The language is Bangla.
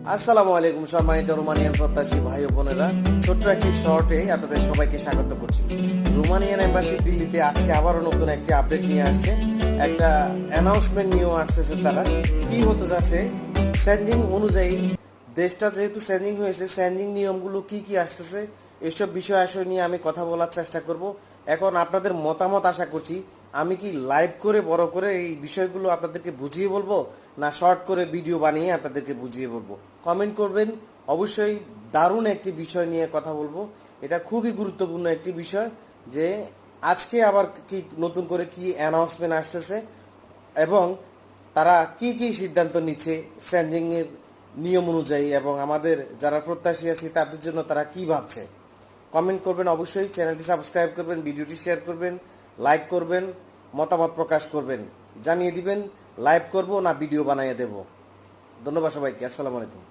আসসালামু আলাইকুম সম্মানিত রোমানিয়ান প্রত্যাশী ভাই ও বোনেরা, ছোট্ট একটি শর্টে আপনাদের সবাইকে স্বাগত করছি। রোমানিয়ান এম্বাসি দিল্লিতে আজকে আবারও নতুন একটি আপডেট নিয়ে আসছে, একটা অ্যানাউন্সমেন্ট নিয়েও আসতেছে। তারা কি হতে যাচ্ছে, সেন্ডিং অনুযায়ী দেশটা যেহেতু সেন্ডিং হয়েছে, সেন্ডিং নিয়মগুলো কি কি আসতেছে, এসব বিষয় আসলে নিয়ে আমি কথা বলার চেষ্টা করব। এখন আপনাদের মতামত আশা করছি। আমি কি লাইভ করে বড় করে এই বিষয়গুলো আপনাদেরকে বুঝিয়ে বলবো, না শর্ট করে ভিডিও বানিয়ে আপনাদেরকে বুঝিয়ে বলবো? কমেন্ট করবেন। অবশ্যই দারুণ একটি বিষয় নিয়ে কথা বলবো। এটা খুবই গুরুত্বপূর্ণ একটি বিষয় যে আজকে আবার কি নতুন করে কি অ্যানাউন্সমেন্ট আসতেছে এবং তারা কি কি সিদ্ধান্ত নিচ্ছে সেন্ডিং এর নিয়ম অনুযায়ী, এবং আমাদের যারা প্রত্যাশী আছি তাদের জন্য তারা কি ভাবছে। কমেন্ট করবেন, অবশ্যই চ্যানেলটি সাবস্ক্রাইব করবেন, ভিডিওটি শেয়ার করবেন, লাইক করবেন, মতামত প্রকাশ করবেন, জানিয়ে দিবেন লাইভ করব না ভিডিও বানিয়ে দেব। ধন্যবাদ সবাইকে। আসসালামু আলাইকুম।